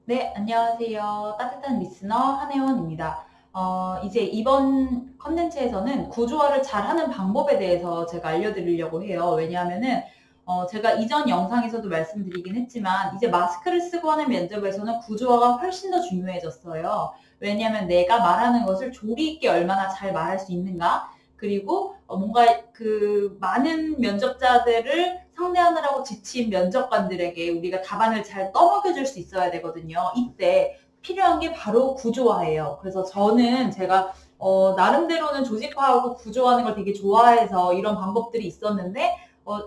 네, 안녕하세요. 따뜻한 리스너 한혜원입니다. 이제 이번 컨텐츠에서는 구조화를 잘하는 방법에 대해서 제가 알려드리려고 해요. 왜냐하면은 제가 이전 영상에서도 말씀드리긴 했지만 이제 마스크를 쓰고 하는 면접에서는 구조화가 훨씬 더 중요해졌어요. 왜냐하면 내가 말하는 것을 조리 있게 얼마나 잘 말할 수 있는가, 그리고 뭔가 그 많은 면접자들을 상대하느라고 지친 면접관들에게 우리가 답안을 잘 떠먹여줄 수 있어야 되거든요. 이때 필요한 게 바로 구조화예요. 그래서 저는 제가 나름대로는 조직화하고 구조화하는 걸 되게 좋아해서 이런 방법들이 있었는데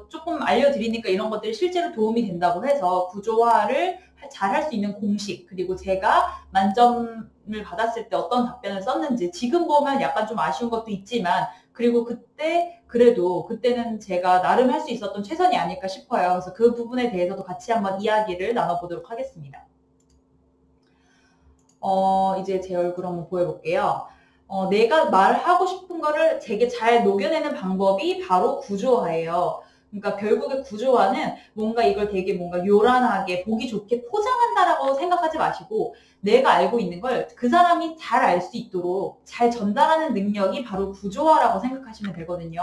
조금 알려드리니까 이런 것들이 실제로 도움이 된다고 해서 구조화를 잘 할 수 있는 공식, 그리고 제가 만점을 받았을 때 어떤 답변을 썼는지 지금 보면 약간 좀 아쉬운 것도 있지만, 그리고 그때는 제가 나름 할 수 있었던 최선이 아닐까 싶어요. 그래서 그 부분에 대해서도 같이 한번 이야기를 나눠보도록 하겠습니다. 이제 제 얼굴 한번 보여볼게요. 내가 말하고 싶은 거를 되게 잘 녹여내는 방법이 바로 구조화예요. 그러니까 결국에 구조화는 뭔가 이걸 되게 뭔가 요란하게 보기 좋게 포장한다라고 생각하지 마시고, 내가 알고 있는 걸 그 사람이 잘 알 수 있도록 잘 전달하는 능력이 바로 구조화라고 생각하시면 되거든요.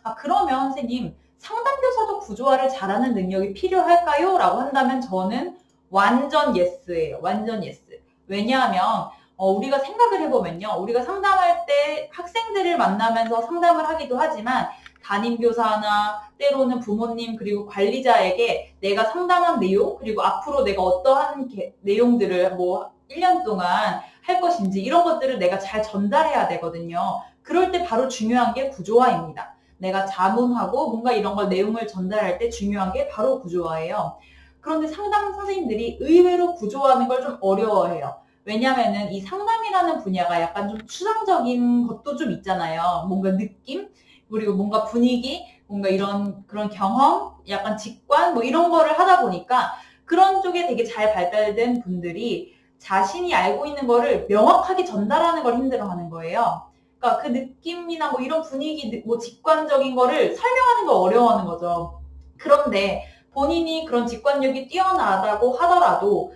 아, 그러면 선생님, 상담교사도 구조화를 잘하는 능력이 필요할까요? 라고 한다면 저는 완전 예스예요. 완전 예스. 왜냐하면 우리가 생각을 해보면요. 우리가 상담할 때 학생들을 만나면서 상담을 하기도 하지만 담임교사나 때로는 부모님 그리고 관리자에게 내가 상담한 내용, 그리고 앞으로 내가 어떠한 내용들을 뭐 1년 동안 할 것인지 이런 것들을 내가 잘 전달해야 되거든요. 그럴 때 바로 중요한 게 구조화입니다. 내가 자문하고 뭔가 이런 걸 내용을 전달할 때 중요한 게 바로 구조화예요. 그런데 상담 선생님들이 의외로 구조화하는 걸 좀 어려워해요. 왜냐면은 이 상담이라는 분야가 약간 좀 추상적인 것도 좀 있잖아요. 뭔가 느낌, 그리고 뭔가 분위기, 뭔가 그런 경험, 약간 직관, 뭐 이런 거를 하다 보니까 그런 쪽에 되게 잘 발달된 분들이 자신이 알고 있는 거를 명확하게 전달하는 걸 힘들어하는 거예요. 그러니까 그 느낌이나 뭐 이런 분위기, 뭐 직관적인 거를 설명하는 걸 어려워하는 거죠. 그런데 본인이 그런 직관력이 뛰어나다고 하더라도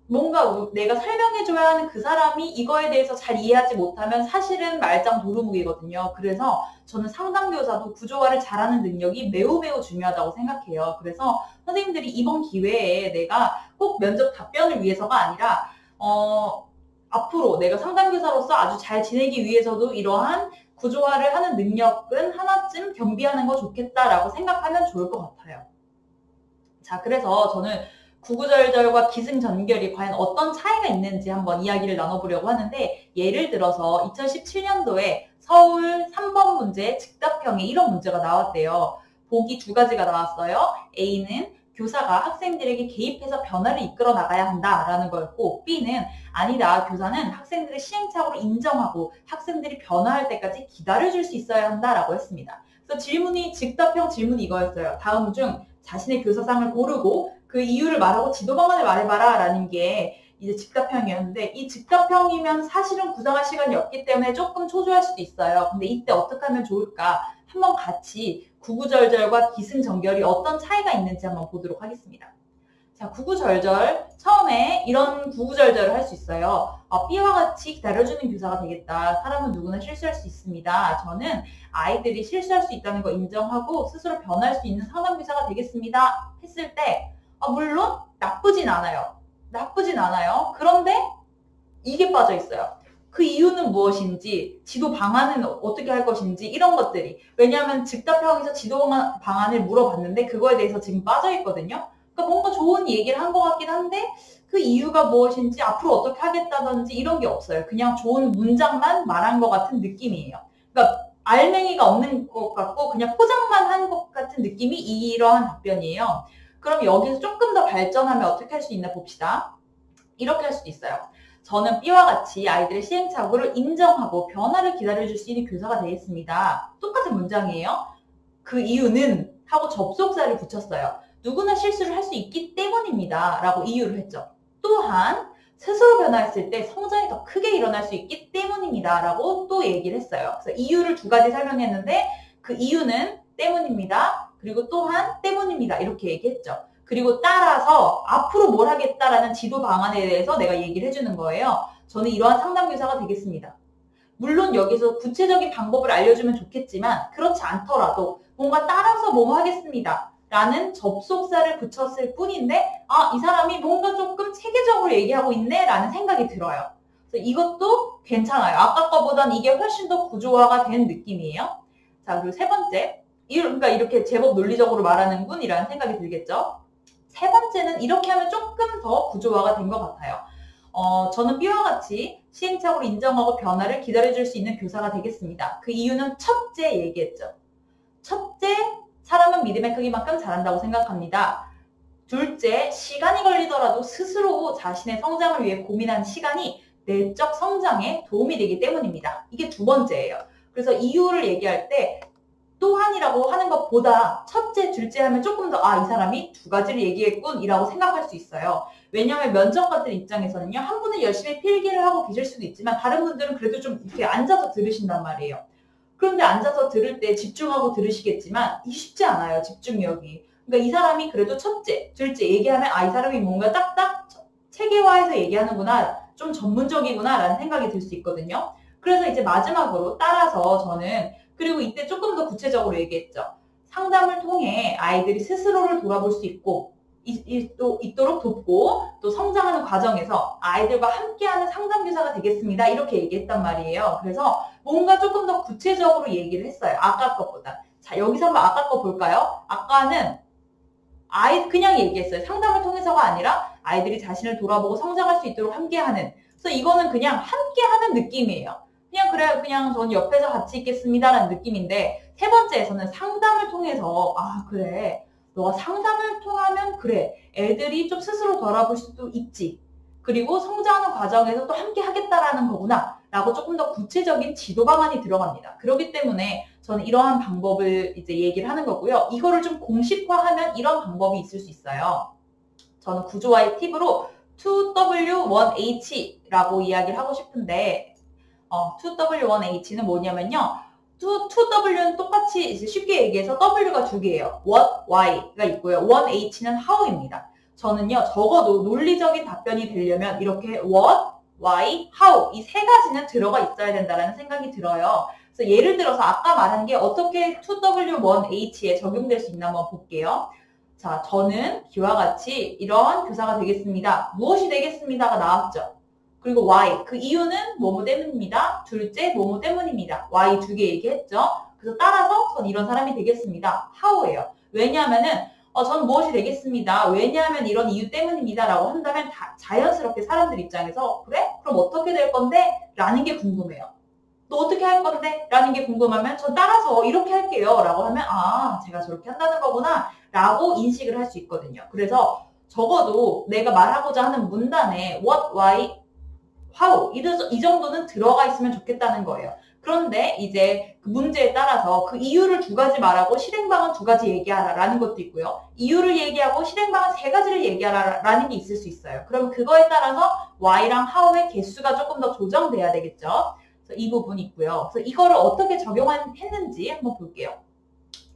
뭔가 내가 설명해줘야 하는 그 사람이 이거에 대해서 잘 이해하지 못하면 사실은 말짱 도루묵이거든요. 그래서 저는 상담교사도 구조화를 잘하는 능력이 매우 매우 중요하다고 생각해요. 그래서 선생님들이 이번 기회에 내가 꼭 면접 답변을 위해서가 아니라 앞으로 내가 상담교사로서 아주 잘 지내기 위해서도 이러한 구조화를 하는 능력은 하나쯤 겸비하는 거 좋겠다라고 생각하면 좋을 것 같아요. 자, 그래서 저는 구구절절과 기승전결이 과연 어떤 차이가 있는지 한번 이야기를 나눠보려고 하는데, 예를 들어서 2017년도에 서울 3번 문제 즉답형에 이런 문제가 나왔대요. 보기 두 가지가 나왔어요. A는 교사가 학생들에게 개입해서 변화를 이끌어 나가야 한다라는 거였고, B는 아니다, 교사는 학생들의 시행착오를 인정하고 학생들이 변화할 때까지 기다려줄 수 있어야 한다라고 했습니다. 그래서 즉답형 질문이 이거였어요. 다음 중 자신의 교사상을 고르고 그 이유를 말하고 지도 방안을 말해봐라 라는 게 이제 즉답형이었는데, 이 즉답형이면 사실은 구상할 시간이 없기 때문에 조금 초조할 수도 있어요. 근데 이때 어떻게 하면 좋을까? 한번 같이 구구절절과 기승전결이 어떤 차이가 있는지 한번 보도록 하겠습니다. 자, 구구절절. 처음에 이런 구구절절을 할 수 있어요. B와 같이 기다려주는 교사가 되겠다. 사람은 누구나 실수할 수 있습니다. 저는 아이들이 실수할 수 있다는 거 인정하고 스스로 변할 수 있는 상담교사가 되겠습니다. 했을 때 물론 나쁘진 않아요. 나쁘진 않아요. 그런데 이게 빠져 있어요. 그 이유는 무엇인지, 지도 방안은 어떻게 할 것인지, 이런 것들이. 왜냐하면 즉답형에서 지도 방안을 물어봤는데 그거에 대해서 지금 빠져 있거든요. 그러니까 뭔가 좋은 얘기를 한 것 같긴 한데 그 이유가 무엇인지, 앞으로 어떻게 하겠다든지 이런 게 없어요. 그냥 좋은 문장만 말한 것 같은 느낌이에요. 그러니까 알맹이가 없는 것 같고 그냥 포장만 한 것 같은 느낌이 이러한 답변이에요. 그럼 여기서 조금 더 발전하면 어떻게 할 수 있나 봅시다. 이렇게 할 수도 있어요. 저는 B와 같이 아이들의 시행착오를 인정하고 변화를 기다려줄 수 있는 교사가 되겠습니다. 똑같은 문장이에요. 그 이유는 하고 접속사를 붙였어요. 누구나 실수를 할 수 있기 때문입니다. 라고 이유를 했죠. 또한 스스로 변화했을 때 성장이 더 크게 일어날 수 있기 때문입니다. 라고 또 얘기를 했어요. 그래서 이유를 두 가지 설명했는데 그 이유는 때문입니다. 그리고 또한 때문입니다. 이렇게 얘기했죠. 그리고 따라서 앞으로 뭘 하겠다라는 지도 방안에 대해서 내가 얘기를 해주는 거예요. 저는 이러한 상담교사가 되겠습니다. 물론 여기서 구체적인 방법을 알려주면 좋겠지만 그렇지 않더라도 뭔가 따라서 뭐 하겠습니다 라는 접속사를 붙였을 뿐인데 이 사람이 뭔가 조금 체계적으로 얘기하고 있네 라는 생각이 들어요. 그래서 이것도 괜찮아요. 아까 거보단 이게 훨씬 더 구조화가 된 느낌이에요. 자, 그리고 세 번째, 그러니까 이렇게 제법 논리적으로 말하는군이라는 생각이 들겠죠. 세 번째는 이렇게 하면 조금 더 구조화가 된 것 같아요. 저는 B와 같이 시행착오를 인정하고 변화를 기다려줄 수 있는 교사가 되겠습니다. 그 이유는 첫째 얘기했죠. 첫째, 사람은 믿음의 크기만큼 잘한다고 생각합니다. 둘째, 시간이 걸리더라도 스스로 자신의 성장을 위해 고민하는 시간이 내적 성장에 도움이 되기 때문입니다. 이게 두 번째예요. 그래서 이유를 얘기할 때 또한이라고 하는 것보다 첫째, 둘째 하면 조금 더 이 사람이 두 가지를 얘기했군 이라고 생각할 수 있어요. 왜냐하면 면접관들 입장에서는요. 한 분은 열심히 필기를 하고 계실 수도 있지만 다른 분들은 그래도 좀 이렇게 앉아서 들으신단 말이에요. 그런데 앉아서 들을 때 집중하고 들으시겠지만 이게 쉽지 않아요. 집중력이. 그러니까 이 사람이 그래도 첫째, 둘째 얘기하면 이 사람이 뭔가 딱딱 체계화해서 얘기하는구나, 좀 전문적이구나 라는 생각이 들 수 있거든요. 그래서 이제 마지막으로 따라서 저는 그리고 이때 조금 더 구체적으로 얘기했죠. 상담을 통해 아이들이 스스로를 돌아볼 수 있고 있도록 돕고 또 성장하는 과정에서 아이들과 함께하는 상담교사가 되겠습니다. 이렇게 얘기했단 말이에요. 그래서 뭔가 조금 더 구체적으로 얘기를 했어요. 아까 것보다. 자, 여기서 한번 아까 거 볼까요? 아까는 그냥 얘기했어요. 상담을 통해서가 아니라 아이들이 자신을 돌아보고 성장할 수 있도록 함께하는. 그래서 이거는 그냥 함께하는 느낌이에요. 그냥 전 옆에서 같이 있겠습니다라는 느낌인데 세 번째에서는 상담을 통해서 그래. 너가 상담을 통하면 그래. 애들이 좀 스스로 돌아볼 수도 있지. 그리고 성장하는 과정에서 또 함께 하겠다라는 거구나. 라고 조금 더 구체적인 지도 방안이 들어갑니다. 그렇기 때문에 저는 이러한 방법을 이제 얘기를 하는 거고요. 이거를 좀 공식화하면 이런 방법이 있을 수 있어요. 저는 구조화의 팁으로 2W1H라고 이야기를 하고 싶은데 2W1H는 뭐냐면요. 2W는 똑같이 이제 쉽게 얘기해서 W가 두 개예요. What, Why가 있고요. 1H는 How입니다. 저는요. 적어도 논리적인 답변이 되려면 이렇게 What, Why, How 이 세 가지는 들어가 있어야 된다는 생각이 들어요. 그래서 예를 들어서 아까 말한 게 어떻게 2W1H에 적용될 수 있나 한번 볼게요. 자, 저는 B와 같이 이런 교사가 되겠습니다. 무엇이 되겠습니다가 나왔죠. 그리고 Y, 그 이유는 뭐뭐 때문입니다. 둘째, 뭐뭐 때문입니다. Y 두 개 얘기했죠. 그래서 따라서 전 이런 사람이 되겠습니다. How예요. 왜냐하면은 전 무엇이 되겠습니다. 왜냐하면 이런 이유 때문입니다. 라고 한다면 자연스럽게 사람들 입장에서 그래? 그럼 어떻게 될 건데? 라는 게 궁금해요. 너 어떻게 할 건데? 라는 게 궁금하면 전 따라서 이렇게 할게요. 라고 하면 제가 저렇게 한다는 거구나. 라고 인식을 할 수 있거든요. 그래서 적어도 내가 말하고자 하는 문단에 what, why, how 이 정도는 들어가 있으면 좋겠다는 거예요. 그런데 이제 그 문제에 따라서 그 이유를 두 가지 말하고 실행방안 두 가지 얘기하라라는 것도 있고요. 이유를 얘기하고 실행방안 세 가지를 얘기하라라는 게 있을 수 있어요. 그럼 그거에 따라서 why랑 how의 개수가 조금 더 조정돼야 되겠죠. 그래서 이 부분이 있고요. 그래서 이거를 어떻게 적용했는지 한번 볼게요.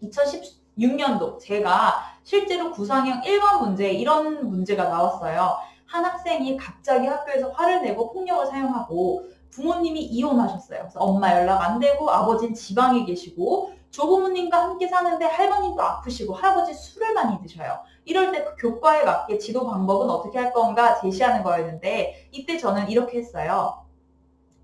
2016년도 제가 실제로 구상형 1번 문제에 이런 문제가 나왔어요. 한 학생이 갑자기 학교에서 화를 내고 폭력을 사용하고 부모님이 이혼하셨어요. 그래서 엄마 연락 안 되고 아버지는 지방에 계시고 조부모님과 함께 사는데 할머니도 아프시고 할아버지 술을 많이 드셔요. 이럴 때 그 교과에 맞게 지도 방법은 어떻게 할 건가 제시하는 거였는데 이때 저는 이렇게 했어요.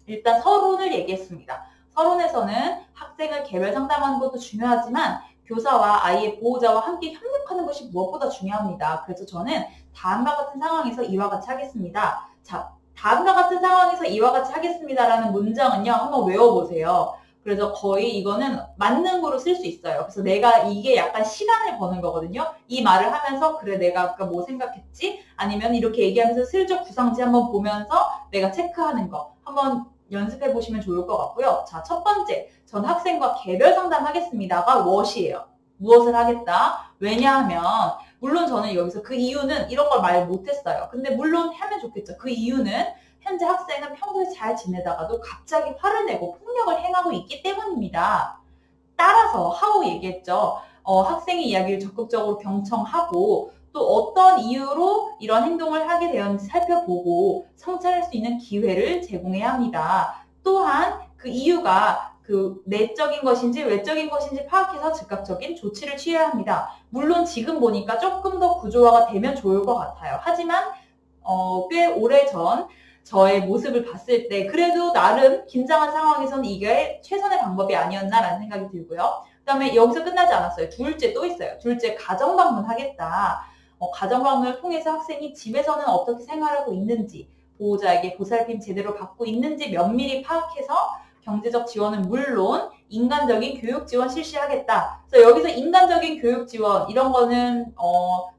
일단 서론을 얘기했습니다. 서론에서는 학생을 개별 상담하는 것도 중요하지만 교사와 아이의 보호자와 함께 협력하는 것이 무엇보다 중요합니다. 그래서 저는 다음과 같은 상황에서 이와 같이 하겠습니다. 자, 다음과 같은 상황에서 이와 같이 하겠습니다라는 문장은요. 한번 외워보세요. 그래서 거의 이거는 만능으로 쓸 수 있어요. 그래서 내가 이게 약간 시간을 버는 거거든요. 이 말을 하면서 그래 내가 아까 뭐 생각했지? 아니면 이렇게 얘기하면서 슬쩍 구상지 한번 보면서 내가 체크하는 거 한번 연습해 보시면 좋을 것 같고요. 자, 첫 번째, 전 학생과 개별 상담하겠습니다가 what이에요. 무엇을 하겠다? 왜냐하면 물론 저는 여기서 그 이유는 이런 걸 말 못했어요. 근데 물론 하면 좋겠죠. 그 이유는 현재 학생은 평소에 잘 지내다가도 갑자기 화를 내고 폭력을 행하고 있기 때문입니다. 따라서 how 얘기했죠. 학생의 이야기를 적극적으로 경청하고 또 어떤 이유로 이런 행동을 하게 되었는지 살펴보고 성찰할 수 있는 기회를 제공해야 합니다. 또한 그 이유가 그 내적인 것인지 외적인 것인지 파악해서 즉각적인 조치를 취해야 합니다. 물론 지금 보니까 조금 더 구조화가 되면 좋을 것 같아요. 하지만 꽤 오래전 저의 모습을 봤을 때 그래도 나름 긴장한 상황에서는 이게 최선의 방법이 아니었나라는 생각이 들고요. 그 다음에 여기서 끝나지 않았어요. 둘째 또 있어요. 둘째 가정방문 하겠다. 가정방문을 통해서 학생이 집에서는 어떻게 생활하고 있는지, 보호자에게 보살핌 제대로 받고 있는지 면밀히 파악해서 경제적 지원은 물론 인간적인 교육 지원 실시하겠다. 그래서 여기서 인간적인 교육 지원 이런 거는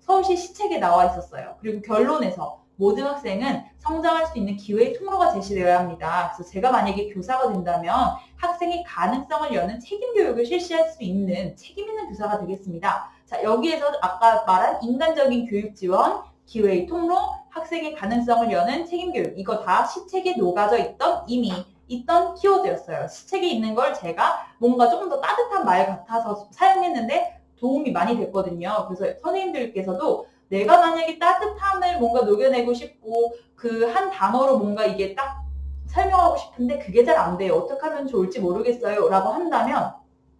서울시 시책에 나와 있었어요. 그리고 결론에서 모든 학생은 성장할 수 있는 기회의 통로가 제시되어야 합니다. 그래서 제가 만약에 교사가 된다면 학생의 가능성을 여는 책임 교육을 실시할 수 있는 책임 있는 교사가 되겠습니다. 자, 여기에서 아까 말한 인간적인 교육 지원, 기회의 통로, 학생의 가능성을 여는 책임 교육 이거 다 시책에 녹아져 있던 이미 있던 키워드였어요. 시책에 있는 걸 제가 뭔가 조금 더 따뜻한 말 같아서 사용했는데 도움이 많이 됐거든요. 그래서 선생님들께서도 내가 만약에 따뜻함을 뭔가 녹여내고 싶고 그 한 단어로 뭔가 이게 딱 설명하고 싶은데 그게 잘 안 돼요. 어떻게 하면 좋을지 모르겠어요. 라고 한다면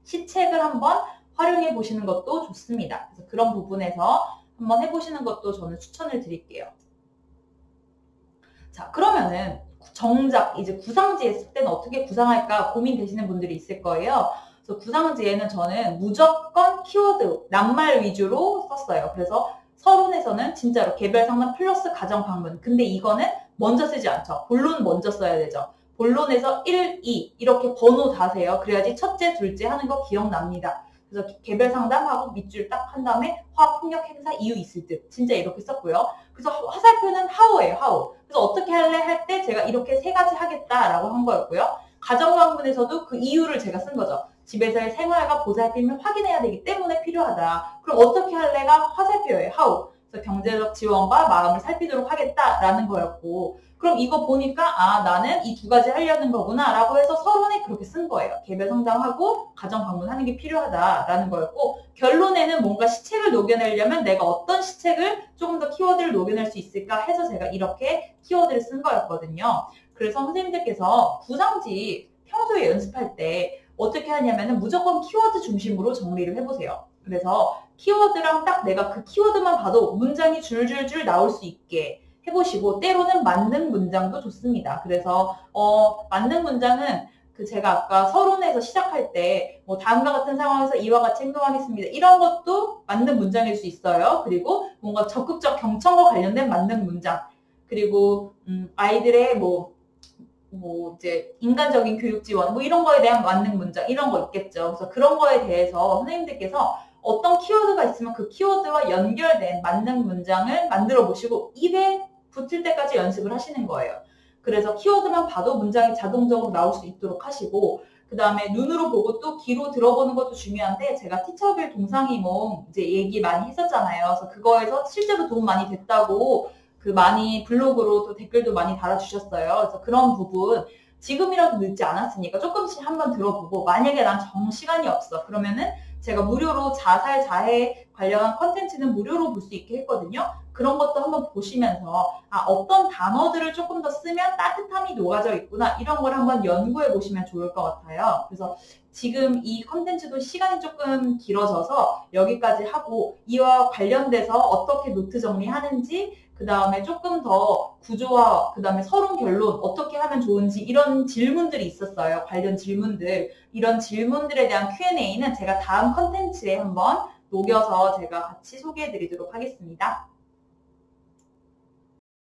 시책을 한번 활용해 보시는 것도 좋습니다. 그래서 그런 부분에서 한번 해보시는 것도 저는 추천을 드릴게요. 자, 그러면은 정작 이제 구상지에 쓸 때는 어떻게 구상할까 고민되시는 분들이 있을 거예요. 그래서 구상지에는 저는 무조건 키워드, 낱말 위주로 썼어요. 그래서 서론에서는 진짜로 개별 상담 플러스 가정 방문. 근데 이거는 먼저 쓰지 않죠. 본론 먼저 써야 되죠. 본론에서 1, 2 이렇게 번호 다세요. 그래야지 첫째, 둘째 하는 거 기억납니다. 그래서 개별 상담하고 밑줄 딱 한 다음에 화학폭력 행사 이유 있을 듯 진짜 이렇게 썼고요. 그래서 화살표는 how예요. how. 그래서 어떻게 할래 할 때 제가 이렇게 세 가지 하겠다라고 한 거였고요. 가정방문에서도 그 이유를 제가 쓴 거죠. 집에서의 생활과 보살핌을 확인해야 되기 때문에 필요하다. 그럼 어떻게 할래가 화살표예요. how. 그래서 경제적 지원과 마음을 살피도록 하겠다라는 거였고 그럼 이거 보니까 아 나는 이 두 가지 하려는 거구나 라고 해서 서론에 그렇게 쓴 거예요. 개별 상담하고 가정 방문하는 게 필요하다라는 거였고 결론에는 뭔가 시책을 녹여내려면 내가 어떤 시책을 조금 더 키워드를 녹여낼 수 있을까 해서 제가 이렇게 키워드를 쓴 거였거든요. 그래서 선생님들께서 구상지 평소에 연습할 때 어떻게 하냐면은 무조건 키워드 중심으로 정리를 해보세요. 그래서 키워드랑 딱 내가 그 키워드만 봐도 문장이 줄줄줄 나올 수 있게 해보시고 때로는 맞는 문장도 좋습니다. 그래서 맞는 문장은 그 제가 아까 서론에서 시작할 때 뭐 다음과 같은 상황에서 이와 같이 행동하겠습니다. 이런 것도 맞는 문장일 수 있어요. 그리고 뭔가 적극적 경청과 관련된 맞는 문장 그리고 아이들의 뭐 이제 인간적인 교육 지원 뭐 이런 거에 대한 맞는 문장 이런 거 있겠죠. 그래서 그런 거에 대해서 선생님들께서 어떤 키워드가 있으면 그 키워드와 연결된 맞는 문장을 만들어 보시고 입에 붙을 때까지 연습을 하시는 거예요. 그래서 키워드만 봐도 문장이 자동적으로 나올 수 있도록 하시고 그 다음에 눈으로 보고 또 귀로 들어보는 것도 중요한데 제가 티처빌 동상이몽 이제 얘기 많이 했었잖아요. 그래서 그거에서 실제로 도움 많이 됐다고 그 많이 블로그로 또 댓글도 많이 달아주셨어요. 그래서 그런 부분 지금이라도 늦지 않았으니까 조금씩 한번 들어보고 만약에 난 시간이 없어 그러면은 제가 무료로 자살, 자해 관련한 컨텐츠는 무료로 볼 수 있게 했거든요. 그런 것도 한번 보시면서 어떤 단어들을 조금 더 쓰면 따뜻함이 녹아져 있구나 이런 걸 한번 연구해 보시면 좋을 것 같아요. 그래서 지금 이 컨텐츠도 시간이 조금 길어져서 여기까지 하고 이와 관련돼서 어떻게 노트 정리하는지 그 다음에 조금 더 구조화, 그 다음에 서론 결론 어떻게 하면 좋은지 이런 질문들이 있었어요. 관련 질문들. 이런 질문들에 대한 Q&A는 제가 다음 컨텐츠에 한번 녹여서 제가 같이 소개해 드리도록 하겠습니다.